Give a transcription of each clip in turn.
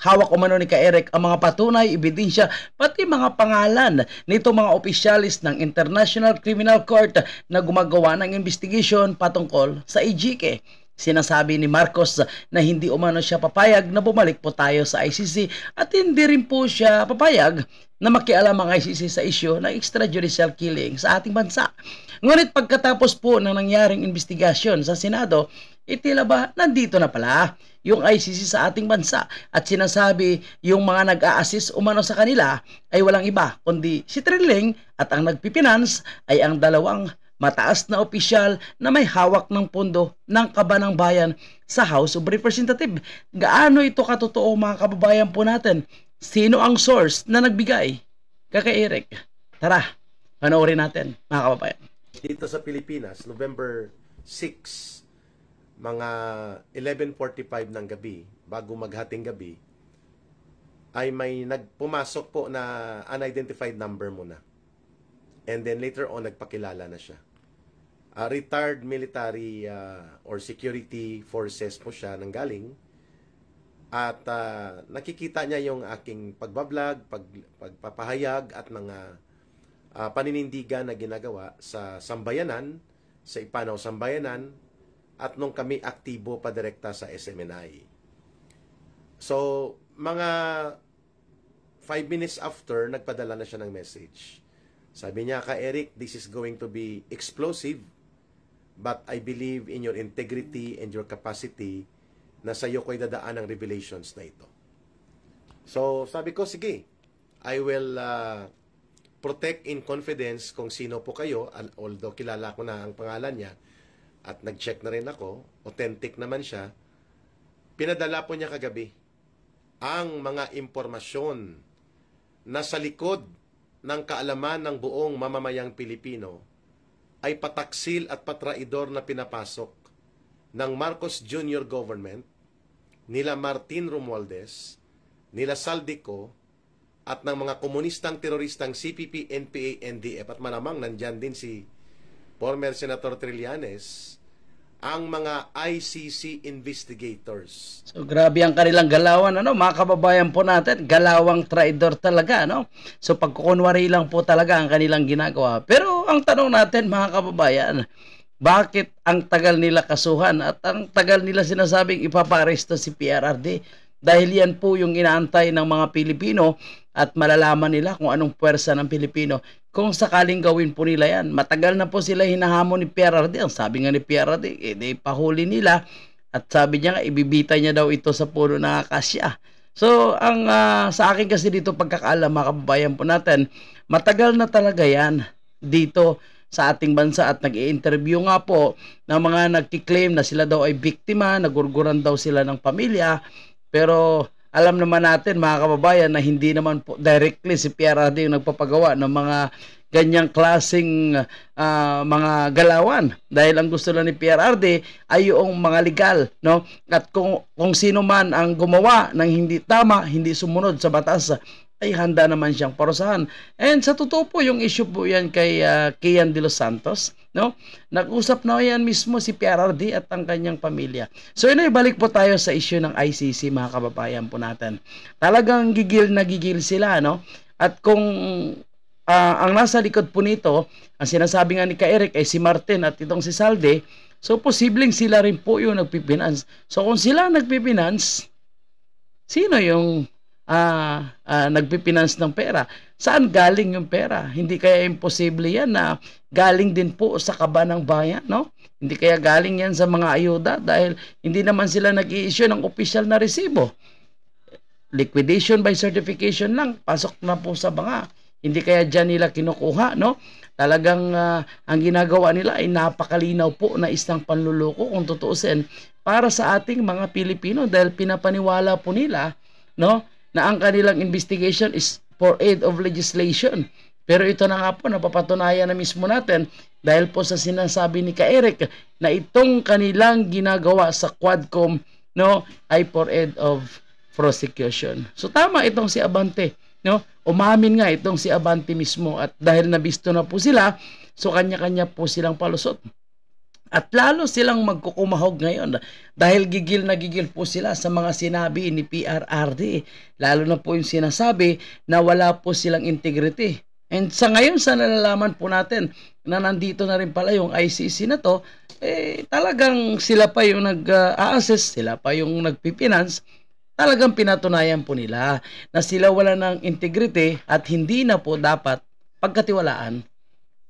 hawak umano ni Ka-Eric ang mga patunay, ebidensya, pati mga pangalan nito mga opisyalis ng International Criminal Court na gumagawa ng investigation patungkol sa EJK. Sinasabi ni Marcos na hindi umano siya papayag na bumalik po tayo sa ICC at hindi rin po siya papayag na makialam ang ICC sa isyu ng extrajudicial killing sa ating bansa. Ngunit pagkatapos po ng nangyaring investigasyon sa Senado, itila ba nandito na pala yung ICC sa ating bansa at sinasabi yung mga nag-a-assist umano sa kanila ay walang iba kundi si Trilling at ang nagpipinance ay ang dalawang mataas na opisyal na may hawak ng pondo ng Kabanang Bayan sa House of Representatives. Gaano ito katotoo mga kababayan po natin? Sino ang source na nagbigay? Kaka-Eric, tara, panoorin natin mga kababayan. Dito sa Pilipinas, November 6, mga 11:45 ng gabi, bago maghating gabi, ay may nagpumasok po na unidentified number muna. And then later on, nagpakilala na siya. Retired military or security forces po siya nanggaling. At nakikita niya yung aking pagbablog, pagpapahayag at mga paninindigan na ginagawa sa sambayanan, sa Ipanaw Sambayanan, at nung kami aktibo pa direkta sa SMNI. So, mga 5 minutes after, nagpadala na siya ng message. Sabi niya, Ka-Eric, this is going to be explosive, but I believe in your integrity and your capacity na sa iyo ko'y dadaan ang revelations na ito. So, sabi ko, sige, I will protect in confidence kung sino po kayo, although kilala ko na ang pangalan niya, at nag-check na rin ako, authentic naman siya. Pinadala po niya kagabi ang mga impormasyon na sa likod ng kaalaman ng buong mamamayang Pilipino ay pataksil at patraidor na pinapasok ng Marcos Jr. government, nila Martin Romualdez, nila Saldico, at ng mga komunistang teroristang CPP, NPA, NDF, at malamang nandyan din si former Senator Trillanes, ang mga ICC investigators. So grabe ang kanilang galawan, ano, mga kababayan po natin, galawang traidor talaga, no? So pagkukunwari lang po talaga ang kanilang ginagawa. Pero ang tanong natin, mga kababayan, bakit ang tagal nila kasuhan at ang tagal nila sinasabing ipaparesto si PRRD? Dahil yan po yung inaantay ng mga Pilipino at malalaman nila kung anong puwersa ng Pilipino. Kung sakaling gawin po nila yan, matagal na po sila hinahamon ni PRRD. Ang sabi nga ni PRRD, pahuli nila at sabi niya nga, ibibita niya daw ito sa puno ng akasya. So, ang sa akin kasi dito pagkakaalam, mga kababayan po natin, matagal na talaga yan dito sa ating bansa at nag-i-interview nga po ng mga nagkiklaim na sila daw ay biktima, nagurguran daw sila ng pamilya. Pero alam naman natin, mga kababayan, na hindi naman po directly si PRRD yung nagpapagawa ng mga ganyang klaseng mga galawan. Dahil ang gusto lang ni PRRD ay yung mga legal, no? At kung sino man ang gumawa ng hindi tama, hindi sumunod sa batas, ay handa naman siyang parusahan. And sa totoo po, yung issue po yan kay Kian de los Santos, no? Nag-usap na yan mismo si PRRD at ang kanyang pamilya. So balik po tayo sa issue ng ICC, mga kababayan po natin. Talagang gigil na gigil sila, no? At kung ang nasa likod po nito, ang sinasabi nga ni Ka-Eric ay si Martin at itong si Salde, so posibleng sila rin po yung nagpipinance. So kung sila nagpipinance, sino yung nagpipinance ng pera? Saan galing yung pera? Hindi kaya imposible yan na galing din po sa Kabanang Bayan, no? Hindi kaya galing yan sa mga ayuda dahil hindi naman sila nag-i-issue ng official na resibo. Liquidation by certification lang, pasok na po sa banga. Hindi kaya dyan nila kinukuha, no? Talagang ang ginagawa nila ay napakalinaw po na isang panluloko kung tutuusin para sa ating mga Pilipino dahil pinapaniwala po nila, no, na ang kanilang investigation is for aid of legislation. Pero ito na nga po, napapatunayan na mismo natin dahil po sa sinasabi ni Ka-Eric na itong kanilang ginagawa sa Quadcom, no, ay for aid of prosecution. So tama itong si Abante, no? Umamin nga itong si Abante mismo at dahil nabisto na po sila, so kanya-kanya po silang palusot. At lalo silang magkukumahog ngayon dahil gigil na gigil po sila sa mga sinabi ni PRRD. Lalo na po yung sinasabi na wala po silang integrity. And sa ngayon, sa nalalaman po natin na nandito na rin pala yung ICC na to, talagang sila pa yung nag-assess, sila pa yung nagpipinance, talagang pinatunayan po nila na sila wala ng integrity at hindi na po dapat pagkatiwalaan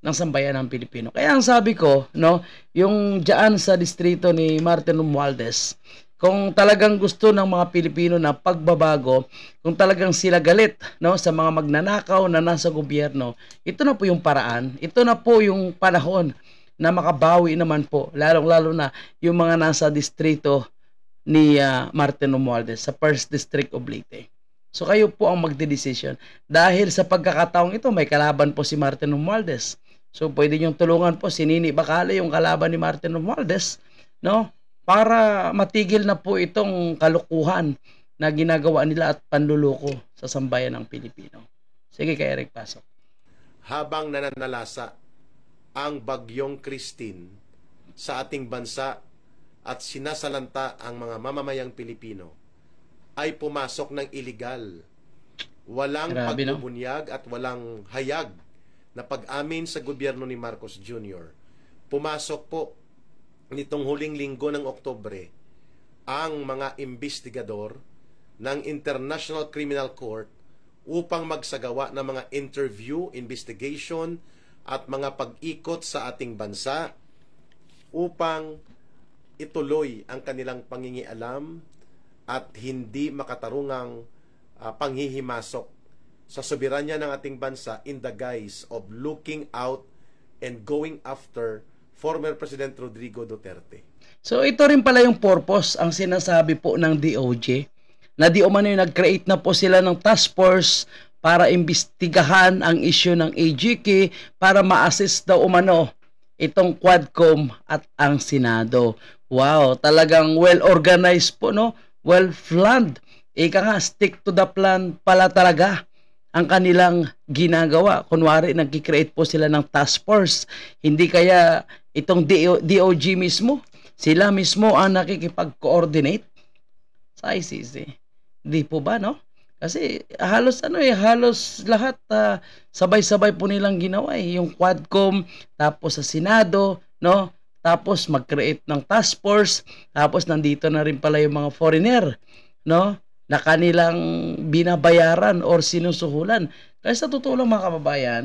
ng sambayan ng Pilipino. Kaya ang sabi ko, no, yung diyan sa distrito ni Martin Romualdez, kung talagang gusto ng mga Pilipino na pagbabago, kung talagang sila galit, no, sa mga magnanakaw na nasa gobyerno, ito na po yung paraan, ito na po yung panahon na makabawi naman po, lalong-lalo na yung mga nasa distrito ni Martin Romualdez sa 1st District of Leyte. So kayo po ang magdedesisyon. Dahil sa pagkakataong ito, may kalaban po si Martin Romualdez. So pwede niyong tulungan po si Nini Bacala, yung kalaban ni Martin Romualdez, no? Para matigil na po itong kalukuhan na ginagawa nila at panluloko sa sambayan ng Pilipino. Sige kay Eric, pasok. Habang nananalasa ang bagyong Christine sa ating bansa at sinasalanta ang mga mamamayang Pilipino, ay pumasok ng iligal. Walang pagbubunyag at walang hayag na pag-amin sa gobyerno ni Marcos Jr. Pumasok po nitong huling linggo ng Oktubre ang mga investigador ng International Criminal Court upang magsagawa ng mga interview, investigation at mga pag-ikot sa ating bansa upang ituloy ang kanilang pangingialam at hindi makatarungang panghihimasok sa soberanya ng ating bansa in the guise of looking out and going after former President Rodrigo Duterte. So ito rin pala yung purpose ang sinasabi po ng DOJ na di umano yung nag-create na po sila ng task force para imbestigahan ang issue ng AGK para ma-assist daw umano itong Quadcom at ang Senado. Wow, talagang well-organized po, no? Well-planned. Ika nga, stick to the plan pala talaga ang kanilang ginagawa. Kunwari, nag-create po sila ng task force. Hindi kaya itong DOJ mismo, sila mismo ang nakikipag-coordinate sa ICC. Hindi po ba, no? Kasi halos halos lahat sabay-sabay po nilang ginawa yung Quadcom, tapos sa Senado, no? Tapos mag-create ng task force, tapos nandito na rin pala yung mga foreigner, no? Na kanilang binabayaran or sinusuhulan. Kaya sa totoo lang mga kababayan,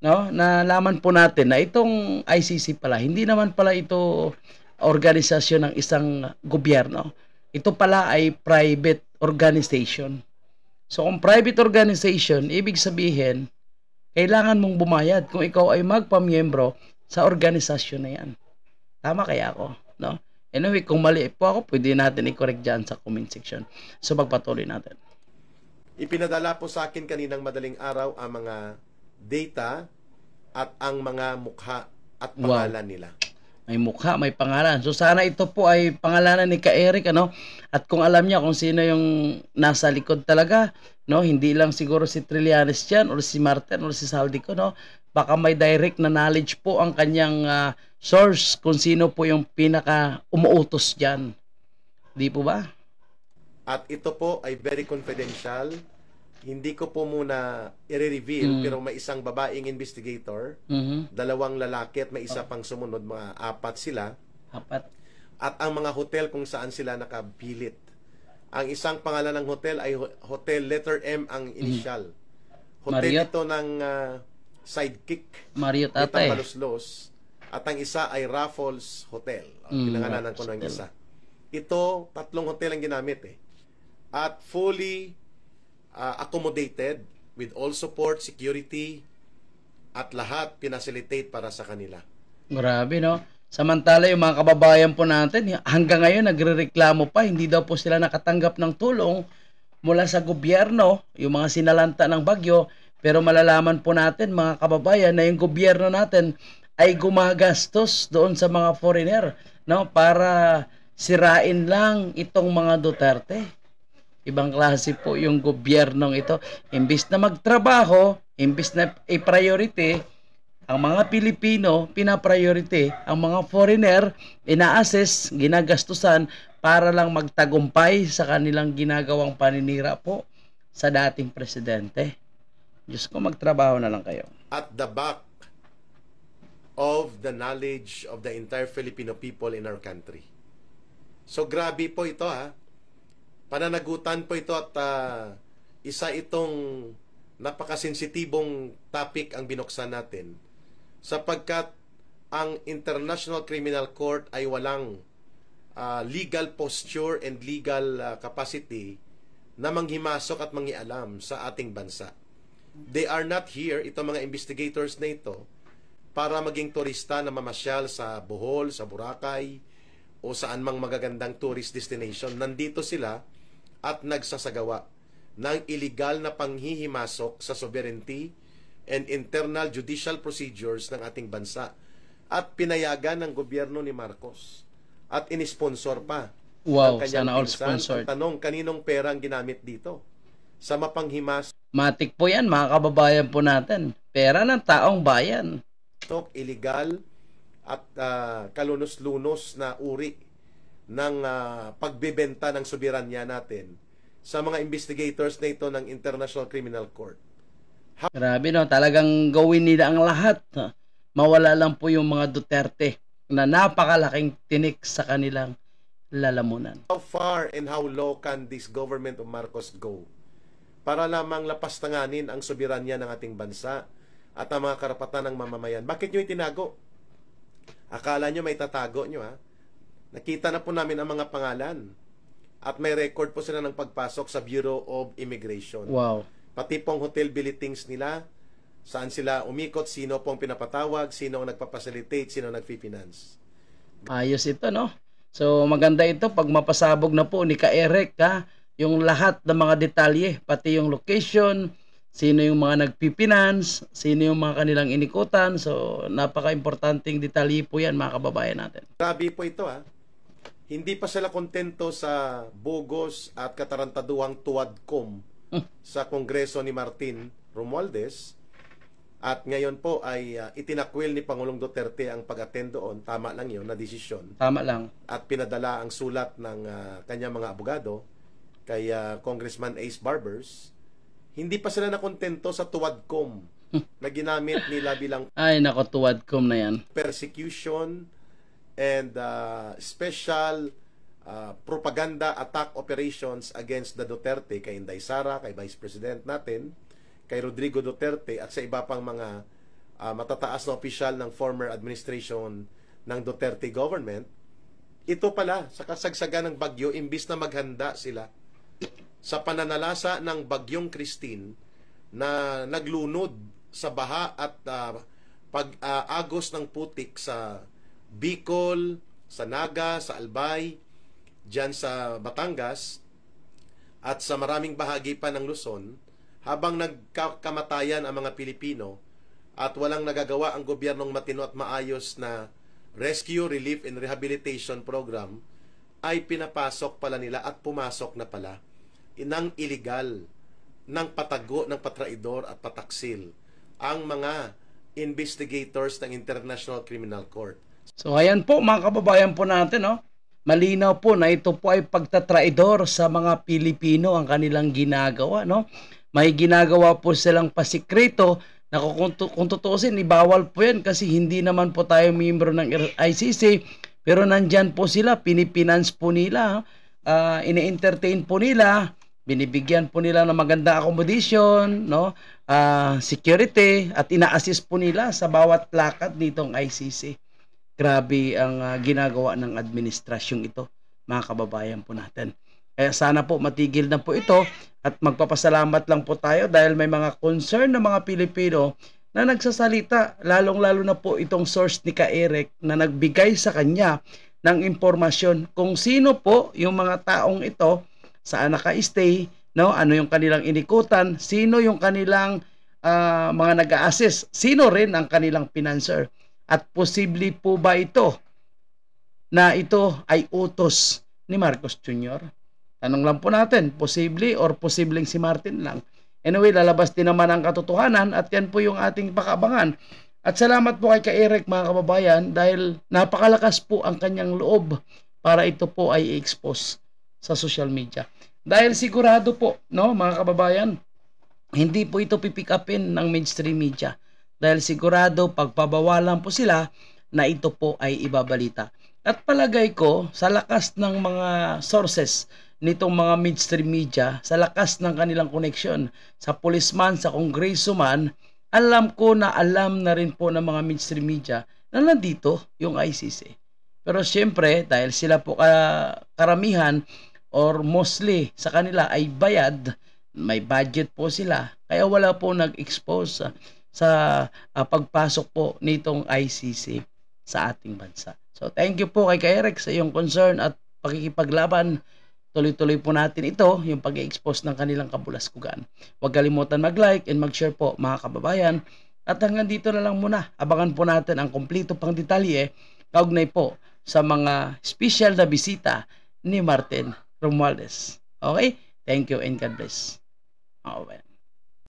no, nalaman po natin na itong ICC pala, hindi naman pala ito organisasyon ng isang gobyerno. Ito pala ay private organization. So kung private organization, ibig sabihin, kailangan mong bumayad kung ikaw ay magpamiyembro sa organisasyon na yan. Tama kaya ako, no? Anyway, kung mali po ako, pwede natin i-correct dyan sa comment section. So, pagpatuloy natin. Ipinadala po sa akin kaninang madaling araw ang mga data at ang mga mukha at pangalan nila. May mukha, may pangalan. So, sana ito po ay pangalanan ni Ka-Eric, ano? At kung alam niya kung sino yung nasa likod talaga, no? Hindi lang siguro si Trillanes dyan, or si Martin, or si Saldico, no? Baka may direct na knowledge po ang kanyang source kung sino po yung pinaka umuutos dyan. Di po ba? At ito po ay very confidential. Hindi ko po muna i-reveal, pero may isang babaeng investigator, dalawang lalaki at may isa pang sumunod, mga 4 sila. 4. At ang mga hotel kung saan sila nakapilit. Ang isang pangalan ng hotel ay Hotel Letter M ang initial. Hotel Marriott. ito ng Sidekick. Marriott ata Maluslos. At ang isa ay Raffles Hotel. Pinangalanan ko ng isa. Ito, 3 hotel ang ginamit At fully accommodated with all support, security, at lahat pinacilitate para sa kanila. Grabe, no? Samantala yung mga kababayan po natin, hanggang ngayon nagrereklamo pa, hindi daw po sila nakatanggap ng tulong mula sa gobyerno, yung mga sinalanta ng bagyo, pero malalaman po natin mga kababayan na yung gobyerno natin ay gumagastos doon sa mga foreigner, no? Para sirain lang itong mga Duterte. Ibang klase po yung gobyernong ito. Imbis na magtrabaho, imbis na i-priority Ang mga Pilipino, pinapriority. Ang mga foreigner, ina-assess, ginagastusan para lang magtagumpay sa kanilang ginagawang paninira po sa dating presidente. Diyos ko, magtrabaho na lang kayo. At the back of the knowledge of the entire Filipino people in our country. So grabe po ito ha. Pananagutan po ito at isa itong napakasensitibong topic ang binuksan natin sapagkat ang International Criminal Court ay walang legal posture and legal capacity na manghimasok at manghialam sa ating bansa. They are not here, itong mga investigators na ito, para maging turista na mamasyal sa Bohol, sa Boracay, o saan mang magagandang tourist destination. Nandito sila at nagsasagawa ng illegal na panghihimasok sa sovereignty and internal judicial procedures ng ating bansa at pinayagan ng gobyerno ni Marcos at inisponsor pa. Wow, ang kanyang sana all pinsan. sponsored. Ang tanong, kaninong pera ang ginamit dito? Sa mapanghimasok, Matik po yan, mga kababayan po natin. Pera ng taong bayan. illegal at kalunos-lunos na uri ng pagbebenta ng soberanya natin sa mga investigators na ito ng International Criminal Court. Grabe no, talagang gawin nila ang lahat. Mawala lang po yung mga Duterte na napakalaking tinik sa kanilang lalamunan. How far and how low can this government of Marcos go para lamang lapastanganin ang soberanya ng ating bansa at ang mga karapatan ng mamamayan? Bakit nyo itinago? Akala nyo may tatago nyo ha? Nakita na po namin ang mga pangalan at may record po sila ng pagpasok sa Bureau of Immigration. Wow. Pati pong hotel billetings nila, saan sila umikot, sino pong pinapatawag, sino ang nagpapacilitate, sino ang nagfi-finance. Ayos ito no. So maganda ito pag mapasabog na po ni Ka-Eric ha, yung lahat ng mga detalye, pati yung location, sino yung mga nagpipinance, sino yung mga kanilang inikutan. So napaka-importanting detalye po yan mga kababayan natin. Grabe po ito ha. Hindi pa sila kontento sa bogos at katarantaduhang tuwadkom sa Kongreso ni Martin Romualdez. At ngayon po ay itinakwil ni Pangulong Duterte ang pag-attend doon. Tama lang yun na desisyon. Tama lang. At pinadala ang sulat ng kanyang mga abogado kay Congressman Ace Barbers. Hindi pa sila nakontento sa tuwadkom na ginamit nila bilang Ay nako, tuwadkom na yan. persecution and special propaganda attack operations against the Duterte, kay Inday Sara, kay Vice President natin, kay Rodrigo Duterte at sa iba pang mga matataas na opisyal ng former administration ng Duterte government. Ito pala, sa kasagsagan ng bagyo, imbis na maghanda sila sa pananalasa ng bagyong Christine na naglunod sa baha at pag-agos ng putik sa Bicol, sa Naga, sa Albay, dyan sa Batangas, at sa maraming bahagi pa ng Luzon, habang nagkamatayan ang mga Pilipino at walang nagagawa ang gobyernong matino at maayos na rescue, relief, and rehabilitation program, ay pinapasok pala nila at pumasok na pala ng illegal, ng patago, ng patraidor at pataksil ang mga investigators ng International Criminal Court. So ayan po mga kababayan po natin, no? Malinaw po na ito po ay pagtatraidor sa mga Pilipino ang kanilang ginagawa, no? May ginagawa po silang pasikreto na kung tutuusin, ibawal po yan kasi hindi naman po tayo miyembro ng ICC, pero nandyan po sila, pinipinance po nila, ini-entertain po nila, binibigyan po nila ng magandang accommodation, no? Security, at ina-assist po nila sa bawat lakad nitong ICC. Grabe ang ginagawa ng administrasyong ito, mga kababayan po natin. Kaya sana po matigil na po ito at magpapasalamat lang po tayo dahil may mga concern na mga Pilipino na nagsasalita, lalong-lalo na po itong source ni Ka-Eric na nagbigay sa kanya ng impormasyon kung sino po yung mga taong ito, saan naka-stay, no? Ano yung kanilang inikutan, sino yung kanilang mga nag-a-assist, sino rin ang kanilang financer. At posible po ba ito na ito ay utos ni Marcos Jr.? Tanong lang po natin, posible or posibleng si Martin lang. Anyway, lalabas din naman ang katotohanan at yan po yung ating pakabangan. At salamat po kay Ka-Eric mga kababayan dahil napakalakas po ang kanyang loob para ito po ay i-expose sa social media. Dahil sigurado po, no, mga kababayan, hindi po ito pipick upin ng mainstream media. Dahil sigurado pagpabawalan po sila na ito po ay ibabalita. At palagay ko, sa lakas ng mga sources nitong mga mainstream media, sa lakas ng kanilang connection sa policeman, sa kongresoman, alam ko na alam na rin po ng mga mainstream media na nandito yung ICC. Pero siyempre, dahil sila po karamihan or mostly sa kanila ay bayad, may budget po sila, kaya wala po nag-expose sa pagpasok po nitong ICC sa ating bansa. So thank you po kay Ka-Eric sa iyong concern at pakikipaglaban. Tuloy-tuloy po natin ito, yung pag-expose ng kanilang kabulaskugan. Huwag kalimutan mag-like and mag-share po mga kababayan. At hanggang dito na lang muna. Abangan po natin ang kumplito pang detalye kaugnay po sa mga special na bisita ni Martin Romualdez. Okay? Thank you and God bless. Mga kababayan.